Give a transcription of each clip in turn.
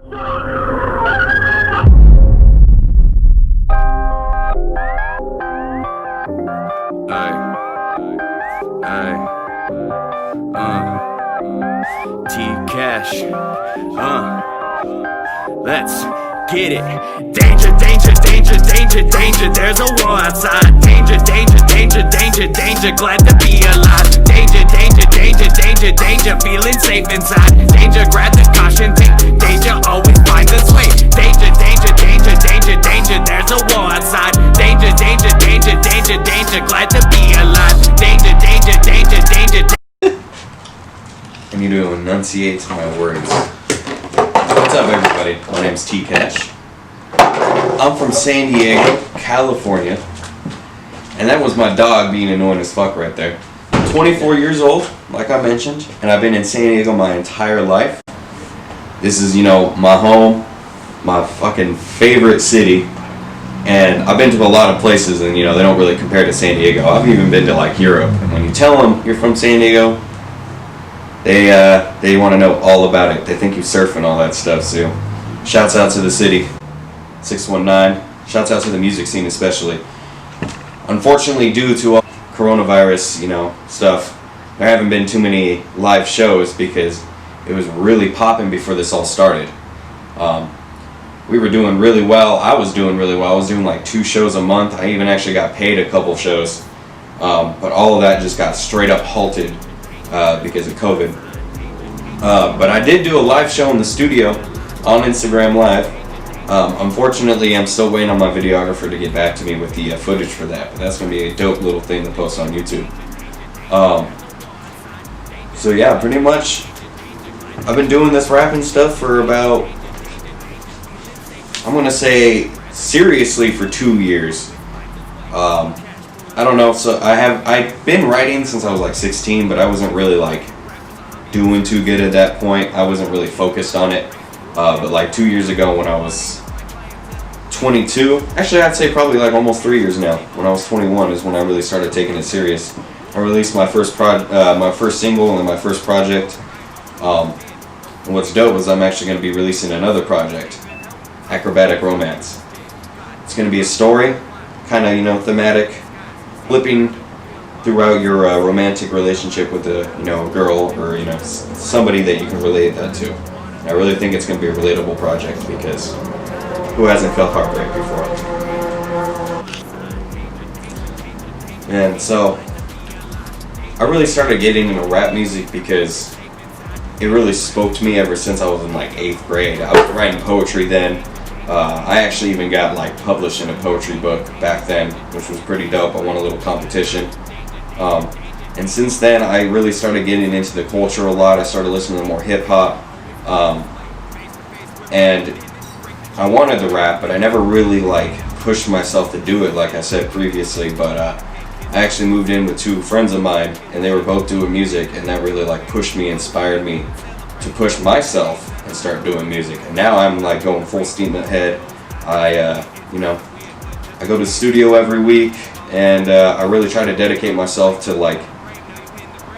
T-Cash, let's get it. Danger, danger, danger, danger, danger, there's a war outside. Danger, danger, danger, danger, danger, glad to be alive. Danger, danger, danger, danger, danger, feeling safe inside. Danger, grab the caution tape. Danger always finds its way. Danger, danger, danger, danger, danger, there's a war outside. Danger, danger, danger, danger, danger, glad to be alive. Danger, danger, danger, danger, danger. I need to enunciate my words. What's up, everybody? My name's T-Cash. I'm from San Diego, California, and that was my dog being annoying as fuck right there. 24 years old, like I mentioned, and I've been in San Diego my entire life. This is, my home, my fucking favorite city, and I've been to a lot of places, and they don't really compare to San Diego. I've even been to like Europe, and when you tell them you're from San Diego, they want to know all about it. They think you surf and all that stuff, so shouts out to the city, 619. Shouts out to the music scene especially. Unfortunately, due to coronavirus, stuff, there haven't been too many live shows because it was really popping before this all started. We were doing really well. I was doing really well. I was doing like 2 shows a month. I even actually got paid a couple shows. But all of that just got straight up halted because of COVID. But I did do a live show in the studio on Instagram Live. Unfortunately, I'm still waiting on my videographer to get back to me with the footage for that. But that's going to be a dope little thing to post on YouTube. So yeah, pretty much I've been doing this rapping stuff for about, I'm going to say seriously, for 2 years. I don't know, so I've been writing since I was like 16, but I wasn't really like doing too good at that point. I wasn't really focused on it. But like 2 years ago when I was 22, actually I'd say probably like almost 3 years now, when I was 21 is when I really started taking it serious. I released my first single and my first project. And what's dope is I'm actually going to be releasing another project, Acrobatic Romance. It's going to be a story, kind of, thematic, flipping throughout your romantic relationship with a girl or somebody that you can relate that to. And I really think it's going to be a relatable project because who hasn't felt heartbreak before? And so I really started getting into rap music because it really spoke to me ever since I was in like 8th grade. I was writing poetry then. I actually even got like published in a poetry book back then, which was pretty dope. I won a little competition. And since then I really started getting into the culture a lot. I started listening to more hip hop. And I wanted to rap, but I never really like pushed myself to do it like I said previously. But I actually moved in with 2 friends of mine and they were both doing music, and that really like pushed me, inspired me to push myself and start doing music. And now I'm like going full steam ahead. I go to the studio every week, and I really try to dedicate myself to like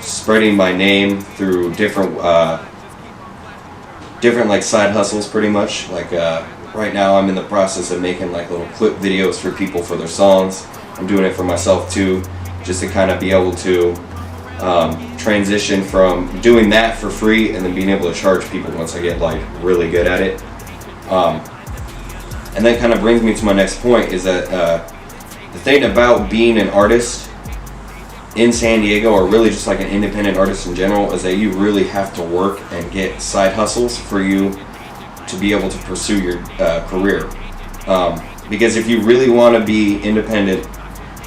spreading my name through different like side hustles pretty much. Like right now I'm in the process of making like little clip videos for people for their songs. I'm doing it for myself too, just to kind of be able to transition from doing that for free and then being able to charge people once I get like really good at it. And that kind of brings me to my next point, is that the thing about being an artist in San Diego, or really just like an independent artist in general, is that you really have to work and get side hustles for you to be able to pursue your career. Because if you really want to be independent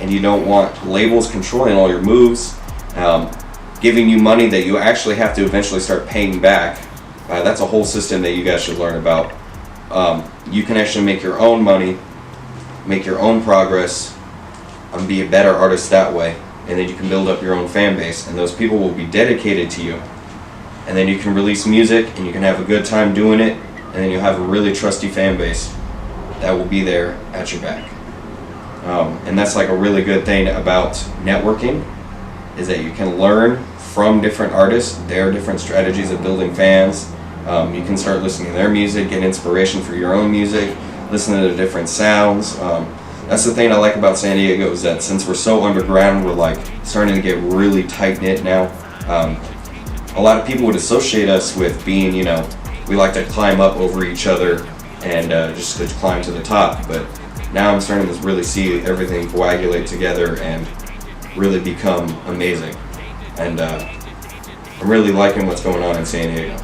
and you don't want labels controlling all your moves, giving you money that you actually have to eventually start paying back, that's a whole system that you guys should learn about. You can actually make your own money, make your own progress, and be a better artist that way. And then you can build up your own fan base, and those people will be dedicated to you. And then you can release music and you can have a good time doing it, and then you'll have a really trusty fan base that will be there at your back. And that's like a really good thing about networking, is that you can learn from different artists, their different strategies of building fans, You can start listening to their music, get inspiration for your own music, listen to the different sounds. That's the thing I like about San Diego, is that since we're so underground, we're like starting to get really tight knit now. A lot of people would associate us with being, you know, we like to climb up over each other and just to climb to the top. But now I'm starting to really see everything coagulate together and really become amazing. And I'm really liking what's going on in San Diego.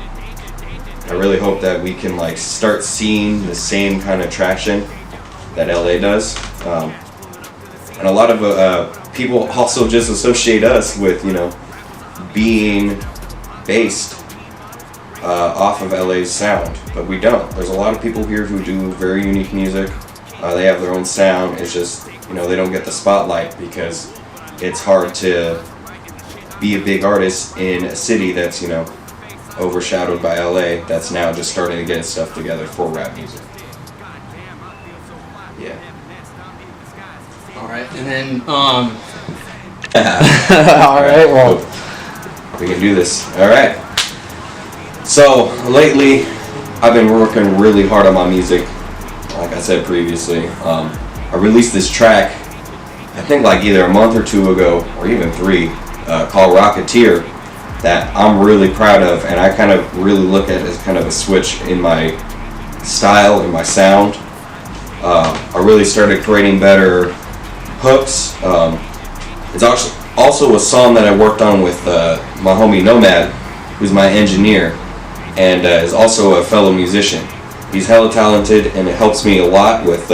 I really hope that we can like start seeing the same kind of traction that LA does. And a lot of people also just associate us with, you know, being based off of LA's sound, but we don't. There's a lot of people here who do very unique music. They have their own sound. It's just, you know, they don't get the spotlight because it's hard to be a big artist in a city that's, you know, overshadowed by LA, that's now just starting to get its stuff together for rap music. Yeah. Alright, and then, alright, well, we can do this. Alright. So, lately, I've been working really hard on my music. Like I said previously, I released this track, I think like either a month or two ago, or even 3, called Rocketeer, that I'm really proud of, and I kind of really look at it as kind of a switch in my style, in my sound. I really started creating better hooks. It's also a song that I worked on with my homie Nomad, who's my engineer, and is also a fellow musician. He's hella talented, and it helps me a lot with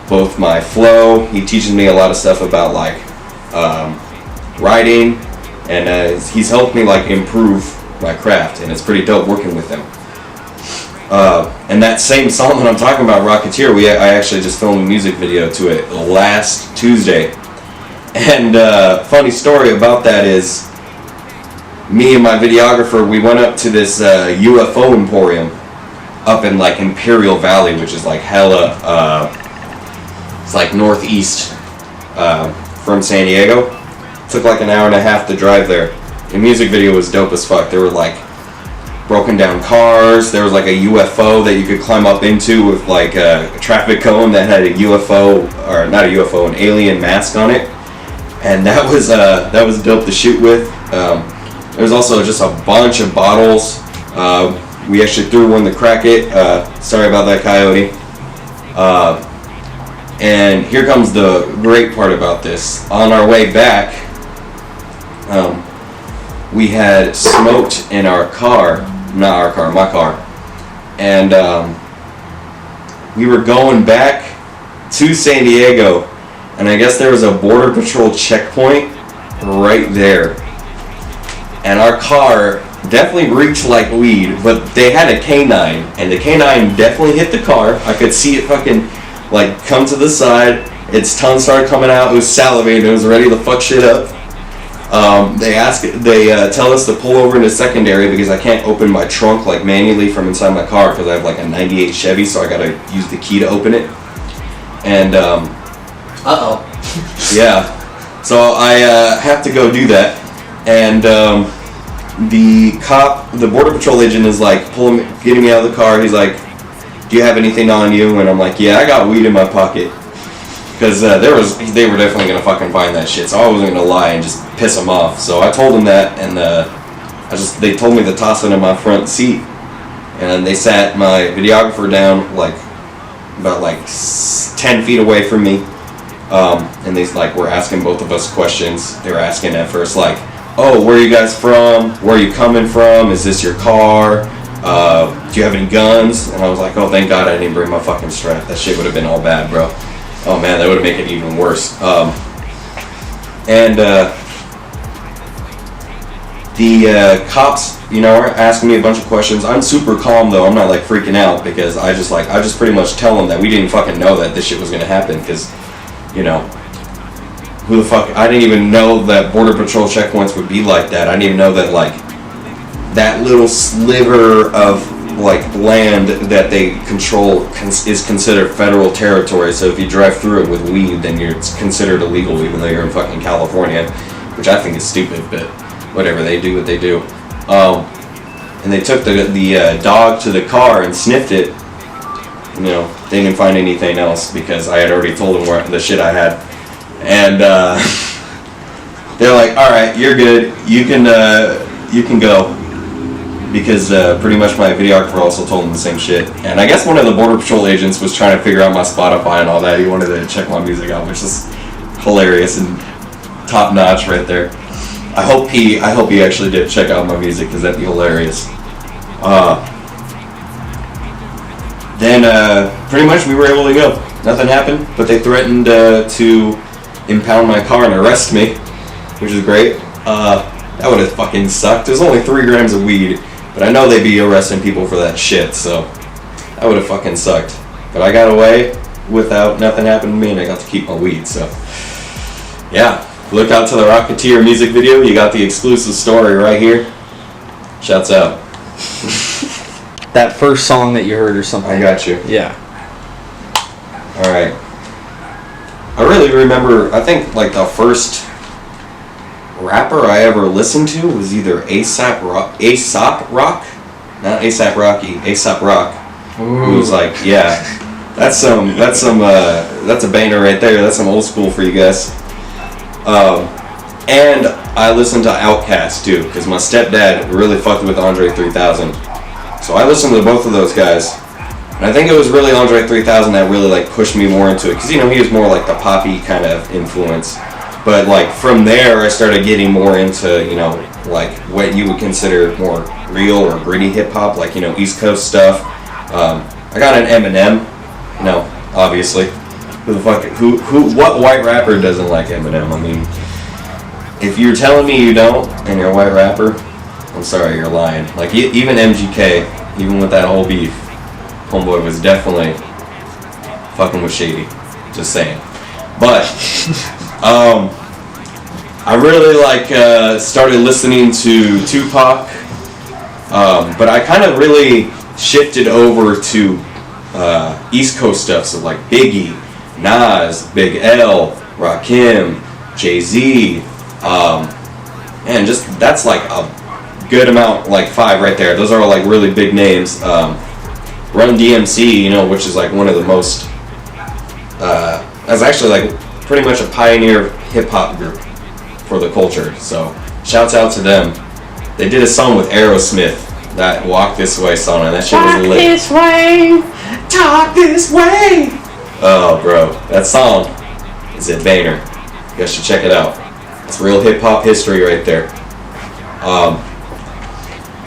both my flow. He teaches me a lot of stuff about like writing, and he's helped me like improve my craft, and it's pretty dope working with him. And that same song that I'm talking about, Rocketeer, I actually just filmed a music video to it last Tuesday. And funny story about that is, me and my videographer, we went up to this UFO emporium up in like Imperial Valley, which is like hella, it's like northeast from San Diego. Took like an hour and a half to drive there. The music video was dope as fuck. There were like broken down cars. There was like a UFO that you could climb up into with like a traffic cone that had a UFO, or not a UFO, an alien mask on it. And that was dope to shoot with. There was also just a bunch of bottles. We actually threw one to crack it. Sorry about that, Coyote. And here comes the great part about this. On our way back, we had smoked in our car, not our car, my car, and we were going back to San Diego, and I guess there was a Border Patrol checkpoint right there, and our car definitely reeked like weed, but they had a canine, and the canine definitely hit the car. I could see it fucking like come to the side, its tongue started coming out, it was salivating, it was ready to fuck shit up. They tell us to pull over into secondary because I can't open my trunk like manually from inside my car because I have like a 98 Chevy, so I gotta use the key to open it. And yeah, so I have to go do that. And the Border Patrol agent is like getting me out of the car. He's like, "Do you have anything on you?" And I'm like, "Yeah, I got weed in my pocket." Because they were definitely gonna fucking find that shit, so I wasn't gonna lie and just piss them off. So I told them that, and they told me to toss it in my front seat, and they sat my videographer down like about like 10 feet away from me, and they like were asking both of us questions. They were asking at first like, "Oh, where are you guys from? Where are you coming from? Is this your car? Do you have any guns?" And I was like, "Oh, thank God I didn't bring my fucking strap. That shit would have been all bad, bro." Oh man, that would make it even worse. The cops, you know, are asking me a bunch of questions. I'm super calm though. I'm not like freaking out because I just pretty much tell them that we didn't fucking know that this shit was gonna happen because, you know, who the fuck? I didn't even know that Border Patrol checkpoints would be like that. I didn't even know that like that little sliver of like land that they control is considered federal territory. So if you drive through it with weed, then it's considered illegal, even though you're in fucking California, which I think is stupid. But whatever, they do what they do. and they took the dog to the car and sniffed it. You know, they didn't find anything else because I had already told them the shit I had. And they're like, all right, you're good. You can go. Because pretty much my videographer also told them the same shit. And I guess one of the Border Patrol agents was trying to figure out my Spotify and all that. He wanted to check my music out, which is hilarious and top notch right there. I hope he actually did check out my music because that'd be hilarious. Then pretty much we were able to go. Nothing happened, but they threatened to impound my car and arrest me, which is great. That would have fucking sucked. There's only 3 grams of weed, but I know they'd be arresting people for that shit, so that would have fucking sucked. But I got away without nothing happening to me, and I got to keep my weed, so yeah. Look out to the Rocketeer music video. You got the exclusive story right here. Shouts out. That first song that you heard or something. I got you. Yeah. Alright. I really remember, I think like the first rapper I ever listened to was either A$AP Rock, not A$AP Rocky, A$AP Rock. Ooh. Who was like, yeah, that's a banger right there. That's some old school for you guys. And I listened to Outkast too, because my stepdad really fucked with Andre 3000. So I listened to both of those guys. And I think it was really Andre 3000 that really like pushed me more into it, because you know he was more like the poppy kind of influence. But like from there, I started getting more into, you know, like what you would consider more real or gritty hip hop, like, you know, East Coast stuff. I got an Eminem, you know, obviously. What white rapper doesn't like Eminem? I mean, if you're telling me you don't and you're a white rapper, I'm sorry, you're lying. Like even MGK, even with that whole beef, homeboy was definitely fucking with Shady. Just saying. But I really like started listening to Tupac, but I kind of really shifted over to East Coast stuff, so like Biggie, Nas, Big L, Rakim, Jay-Z, and just that's like a good amount, like 5 right there. Those are all like really big names. Run DMC, you know, which is like one of the most, that's actually like pretty much a pioneer hip hop group for the culture. So shouts out to them. They did a song with Aerosmith, that Walk This Way song, and that shit was lit. Walk this way, talk this way. Oh, bro, that song is a banger. You guys should check it out. It's real hip hop history right there.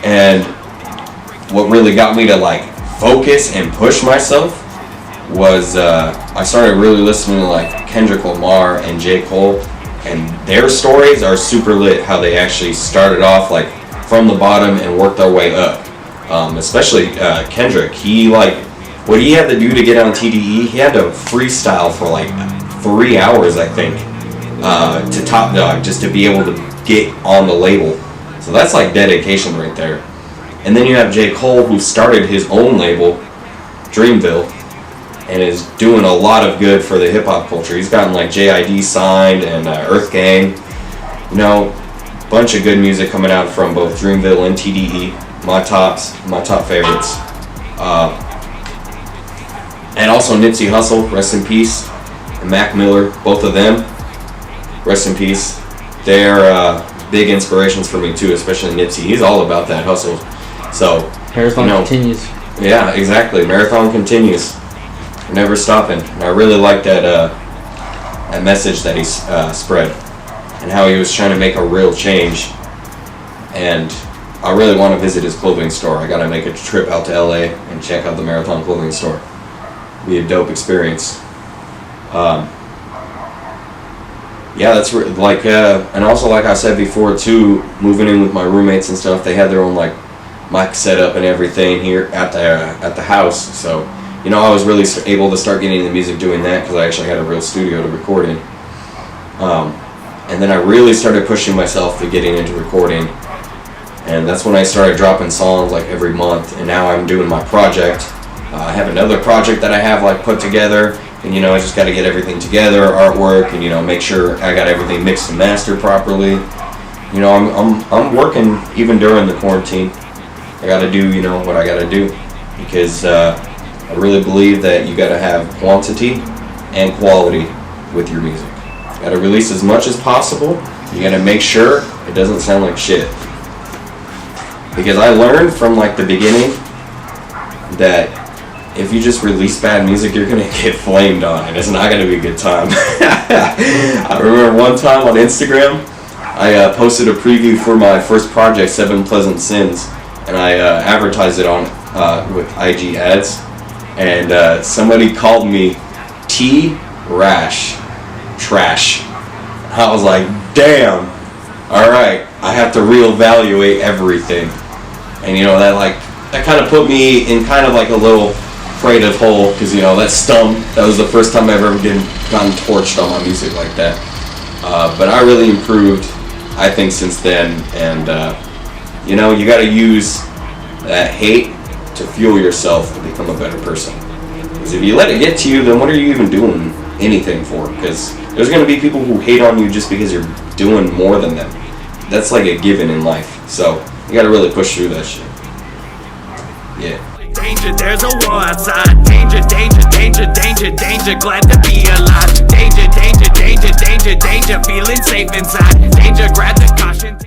And what really got me to like focus and push myself was I started really listening to like Kendrick Lamar and J. Cole, and their stories are super lit. How they actually started off like from the bottom and worked their way up. Especially Kendrick, he like what he had to do to get on TDE. He had to freestyle for like 3 hours, I think, to Top Dog just to be able to get on the label. So that's like dedication right there. And then you have J. Cole, who started his own label, Dreamville, and is doing a lot of good for the hip hop culture. He's gotten like JID signed and Earth Gang. You know, bunch of good music coming out from both Dreamville and TDE. My top favorites. And also Nipsey Hussle, rest in peace. And Mac Miller, both of them, rest in peace. They're big inspirations for me too, especially Nipsey. He's all about that hustle. So Marathon continues. Yeah, exactly. Marathon continues. We're never stopping. And I really like that message that he spread, and how he was trying to make a real change. And I really want to visit his clothing store. I gotta make a trip out to LA and check out the Marathon clothing store. Be a dope experience. Yeah, that's like, and also like I said before too, moving in with my roommates and stuff, they had their own like mic setup and everything here at the house. So, you know, I was really able to start getting into music doing that, because I actually had a real studio to record in. And then I really started pushing myself to getting into recording, and that's when I started dropping songs like every month. And now I'm doing my project. I have another project that I have like put together. And, you know, I just got to get everything together, artwork, and, you know, make sure I got everything mixed and mastered properly. You know, I'm working even during the quarantine. I gotta do, you know, what I gotta do. Because I really believe that you gotta have quantity and quality with your music. You gotta release as much as possible. You gotta make sure it doesn't sound like shit. Because I learned from like the beginning that if you just release bad music, you're gonna get flamed on, and it's not gonna be a good time. I remember one time on Instagram, I posted a preview for my first project, 7 Pleasant Sins, and I advertised it on with IG ads, and somebody called me T-Rash, trash. I was like, damn, alright, I have to reevaluate everything. And you know, that kind of put me in kind of like a little creative hole, because you know, that stung. That was the first time I've ever gotten torched on my music like that. But I really improved, I think, since then, and you know, you gotta use that hate to fuel yourself to become a better person. Because if you let it get to you, then what are you even doing anything for? Because there's going to be people who hate on you just because you're doing more than them. That's like a given in life. So you got to really push through that shit. Yeah. Danger, there's a war outside. Danger, danger, danger, danger, danger, glad to be alive. Danger, danger, danger, danger, danger, feeling safe inside. Danger, grab the caution.